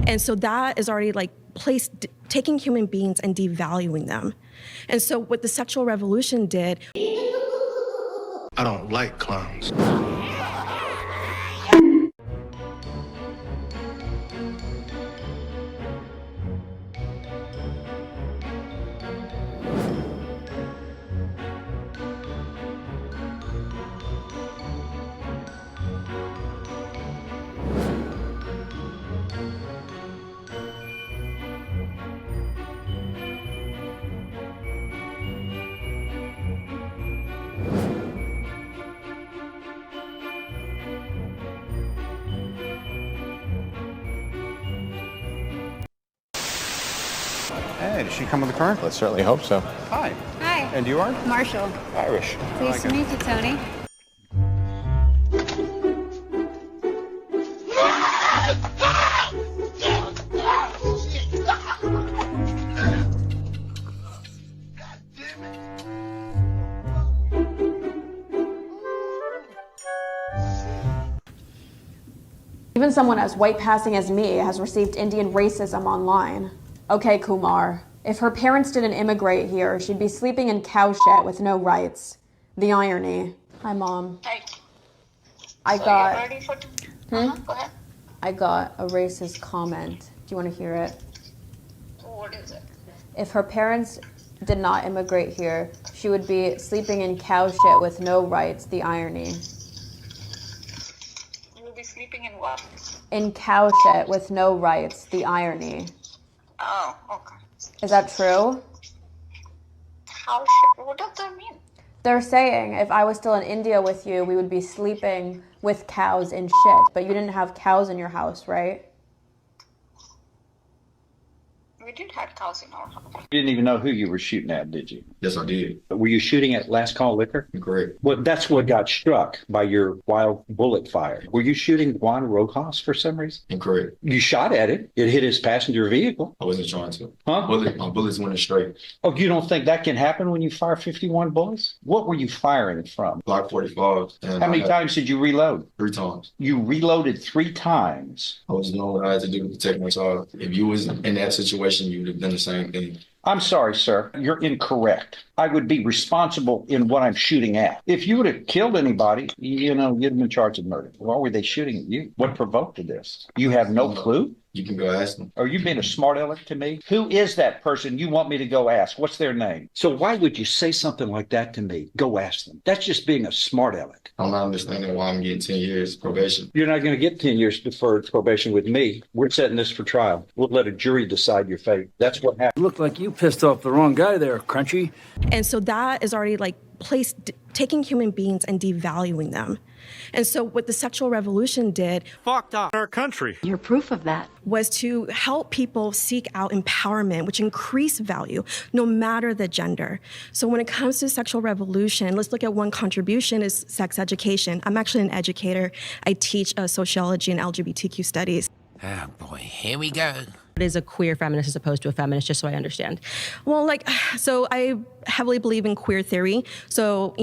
And so that is already like taking human beings and devaluing them. And so what the sexual revolution did. I don't like clowns. Hey, did she come with the car? Let's certainly hope so. Hi. Hi. And you are? Marshall. Irish. Pleased to meet you, Tony. Even someone as white passing as me has received Indian racism online. Okay, Kumar. If her parents didn't immigrate here, she'd be sleeping in cow shit with no rights. The irony. Hi, Mom. Hi. I So got... you're ready for... Go ahead. I got a racist comment. Do you want to hear it? What is it? If her parents did not immigrate here, she would be sleeping in cow shit with no rights. The irony. You will be sleeping in what? In cow shit with no rights. The irony. Oh, okay. Is that true? How shit? What does that mean? They're saying if I was still in India with you, we would be sleeping with cows in shit. But you didn't have cows in your house, right? We did have cows in our house. You didn't even know who you were shooting at, did you? Yes, I did. Were you shooting at Last Call Liquor? Correct. Well, that's what got struck by your wild bullet fire. Were you shooting Juan Rojas for some reason? Incorrect. You shot at it. It hit his passenger vehicle. I wasn't trying to. Huh? My bullets went straight. Oh, you don't think that can happen when you fire 51 bullets? What were you firing it from? Glock 45. And How many times did you reload? 3 times. You reloaded 3 times. I was doing what I had to do to protect my child. If you was in that situation, you would have done the same thing. I'm sorry, sir. You're incorrect. I would be responsible in what I'm shooting at. If you would have killed anybody, you'd have been charged with murder. Why were they shooting at you? What provoked this? You have no clue? You can go ask them. Are you being a smart aleck to me? Who is that person you want me to go ask? What's their name? So why would you say something like that to me? Go ask them. That's just being a smart aleck. I'm not understanding why I'm getting 10 years probation. You're not going to get 10 years deferred probation with me. We're setting this for trial. We'll let a jury decide your fate. That's what happened. Look like you pissed off the wrong guy there, Crunchy. And so that is already like taking human beings and devaluing them. And so what the sexual revolution did, Fucked up our country. You're proof of that. was to help people seek out empowerment, which increase value no matter the gender. So when it comes to sexual revolution, let's look at one contribution is sex education. I'm actually an educator. I teach sociology and LGBTQ studies. Oh boy, here we go. What is a queer feminist as opposed to a feminist, just so I understand? Well, so I heavily believe in queer theory. So,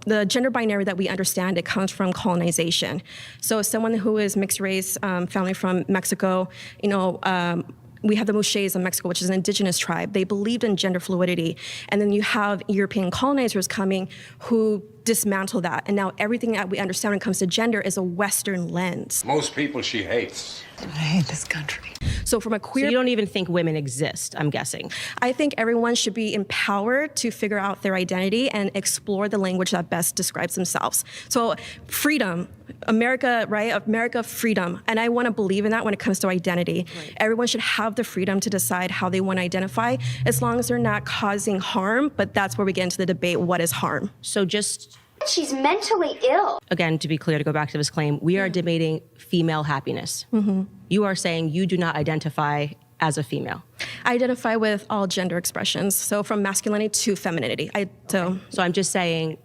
the gender binary that we understand, it comes from colonization. So someone who is mixed race, family from Mexico, we have the Mushes of Mexico, which is an indigenous tribe. They believed in gender fluidity. And then you have European colonizers coming who dismantle that. And now everything that we understand when it comes to gender is a Western lens. Most people she hates. I hate this country. So from a queer... So you don't even think women exist, I'm guessing. I think everyone should be empowered to figure out their identity and explore the language that best describes themselves. So freedom, America, right? America, freedom. And I want to believe in that when it comes to identity. Right. Everyone should have the freedom to decide how they want to identify, as long as they're not causing harm. But that's where we get into the debate, what is harm? So just... She's mentally ill. Again, to be clear, to go back to this claim, we are debating female happiness. Mm-hmm. You are saying you do not identify as a female. I identify with all gender expressions, so from masculinity to femininity. So I'm just saying,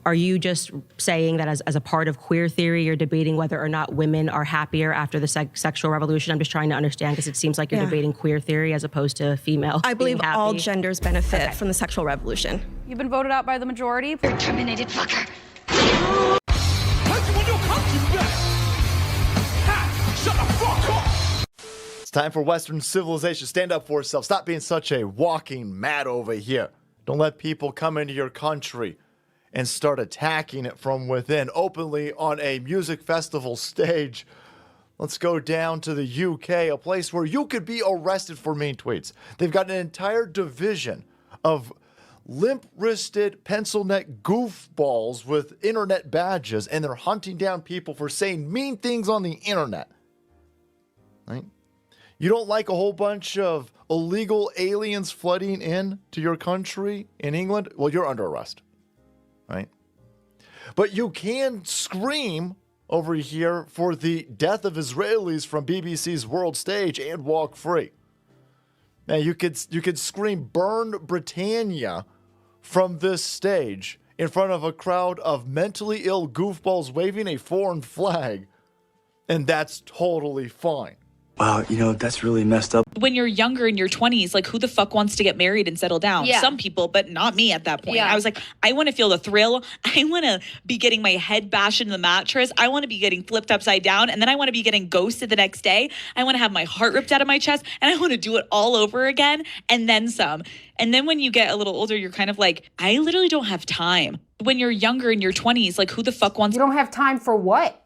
are you just saying that as a part of queer theory, you're debating whether or not women are happier after the sexual revolution? I'm just trying to understand, because it seems like you're debating queer theory as opposed to female. I believe all genders benefit from the sexual revolution. You've been voted out by the majority. You're terminated, fucker. Shut the fuck up! time for Western civilization. Stand up for yourself. Stop being such a walking mat over here. Don't let people come into your country and start attacking it from within openly on a music festival stage. Let's go down to the UK, a place where you could be arrested for mean tweets. They've got an entire division of limp-wristed, pencil-neck goofballs with internet badges, and they're hunting down people for saying mean things on the internet. Right? You don't like a whole bunch of illegal aliens flooding in to your country in England? Well, you're under arrest. Right? But you can scream over here for the death of Israelis from BBC's World Stage and walk free. Now, you could scream "Burn Britannia" from this stage in front of a crowd of mentally ill goofballs waving a foreign flag, and that's totally fine. Wow, that's really messed up. When you're younger in your 20s, like, who the fuck wants to get married and settle down? Yeah. Some people, but not me at that point. Yeah. I was like, I want to feel the thrill. I want to be getting my head bashed into the mattress. I want to be getting flipped upside down. And then I want to be getting ghosted the next day. I want to have my heart ripped out of my chest. And I want to do it all over again and then some. And then when you get a little older, you're kind of like, I literally don't have time. When you're younger in your 20s, like, who the fuck wants... You don't have time for what?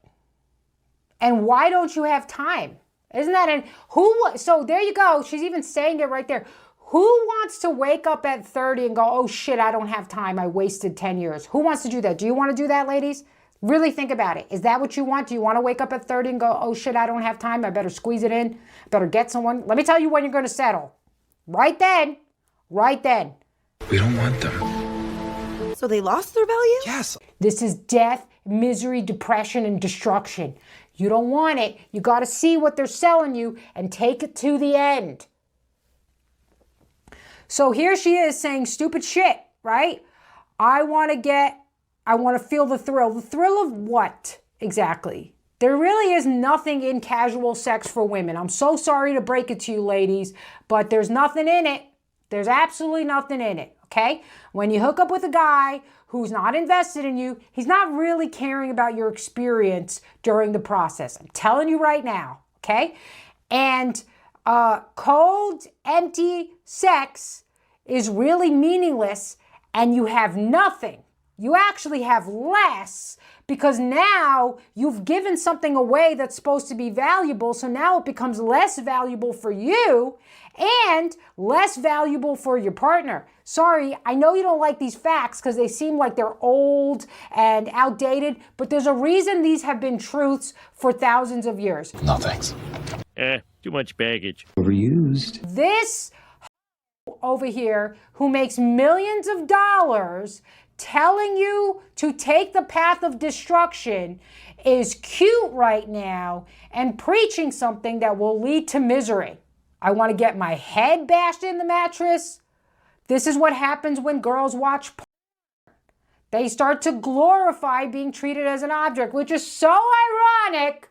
And why don't you have time? Isn't that so there you go. She's even saying it right there. Who wants to wake up at 30 and go, oh shit, I don't have time. I wasted 10 years. Who wants to do that? Do you want to do that, ladies? Really think about it. Is that what you want? Do you want to wake up at 30 and go, oh shit, I don't have time. I better squeeze it in. Better get someone. Let me tell you when you're going to settle. Right then. Right then. We don't want them. So they lost their value? Yes. This is death, misery, depression, and destruction. You don't want it. You got to see what they're selling you and take it to the end. So here she is saying stupid shit, right? I want to feel the thrill. The thrill of what exactly? There really is nothing in casual sex for women. I'm so sorry to break it to you, ladies, but there's nothing in it. There's absolutely nothing in it, okay? When you hook up with a guy who's not invested in you, he's not really caring about your experience during the process. I'm telling you right now, okay? And cold, empty sex is really meaningless, and you have nothing. You actually have less, because now you've given something away that's supposed to be valuable, so now it becomes less valuable for you and less valuable for your partner. Sorry, I know you don't like these facts because they seem like they're old and outdated, but there's a reason these have been truths for thousands of years. No thanks. Too much baggage. Overused. This over here who makes millions of dollars telling you to take the path of destruction is cute right now and preaching something that will lead to misery. I want to get my head bashed in the mattress. This is what happens when girls watch porn. They start to glorify being treated as an object, which is so ironic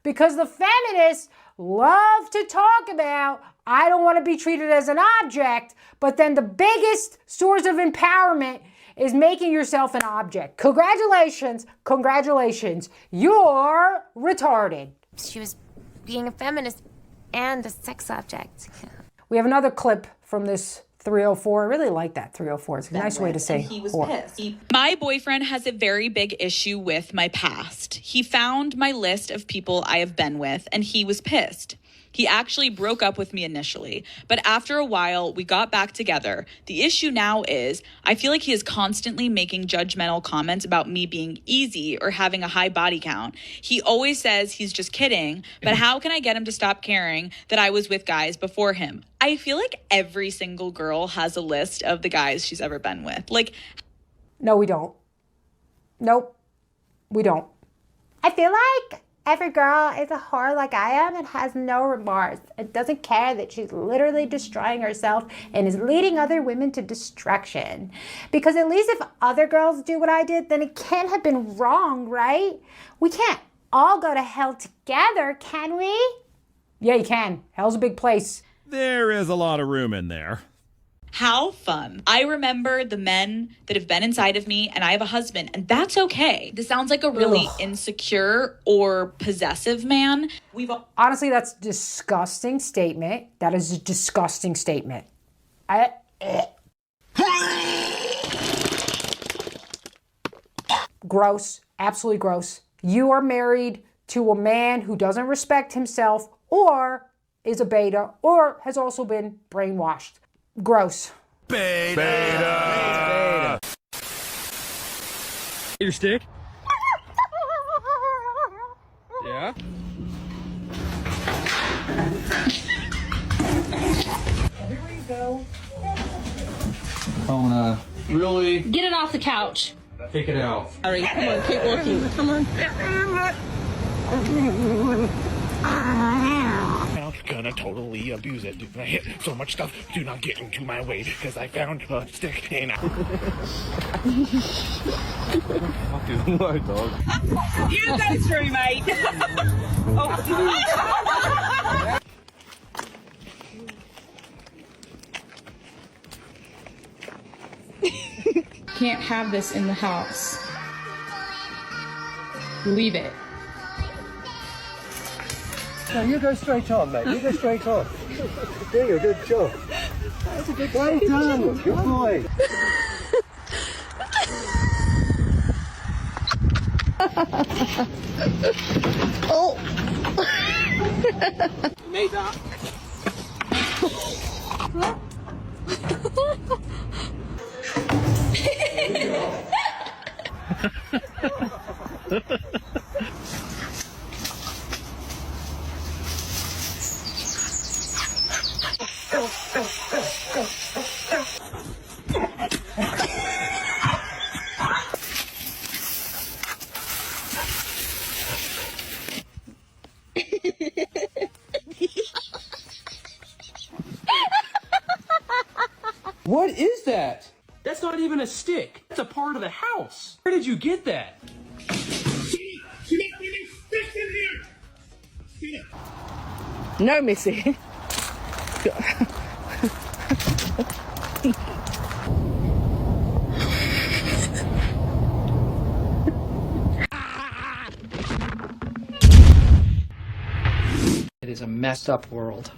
because the feminists love to talk about, I don't want to be treated as an object, but then the biggest source of empowerment is making yourself an object. Congratulations, you're retarded. She was being a feminist and a sex object. We have another clip from this 304. I really like that 304. It's a nice way to say he was whore. pissed. My boyfriend has a very big issue with my past. He found my list of people I have been with, and he was pissed. He actually broke up with me initially, but after a while, we got back together. The issue now is, I feel like he is constantly making judgmental comments about me being easy or having a high body count. He always says he's just kidding, but how can I get him to stop caring that I was with guys before him? I feel like every single girl has a list of the guys she's ever been with. Like, no, we don't. Nope, we don't. I feel like every girl is a whore like I am and has no remorse. It doesn't care that she's literally destroying herself and is leading other women to destruction. Because at least if other girls do what I did, then it can't have been wrong, right? We can't all go to hell together, can we? Yeah, you can. Hell's a big place. There is a lot of room in there. How fun. I remember the men that have been inside of me, and I have a husband, and that's okay. This sounds like a really insecure or possessive man. Honestly, that's a disgusting statement. That is a disgusting statement. Gross. Absolutely gross. You are married to a man who doesn't respect himself or is a beta or has also been brainwashed. Gross. Beta. Your stick? Yeah? Here we go. Oh, really? Get it off the couch. Take it out. All right, come on, keep walking. Come on. I'm gonna totally abuse it. I hit so much stuff. Do not get into my way because I found a stick and My dog. You go through, mate. Can't have this in the house. Leave it. No, you go straight on, mate. You go straight on. You're doing a good job. That's a good well done. Good boy. Oh. Made that. What is that? That's not even a stick. That's a part of the house. Where did you get that? No, Missy. It is a messed up world.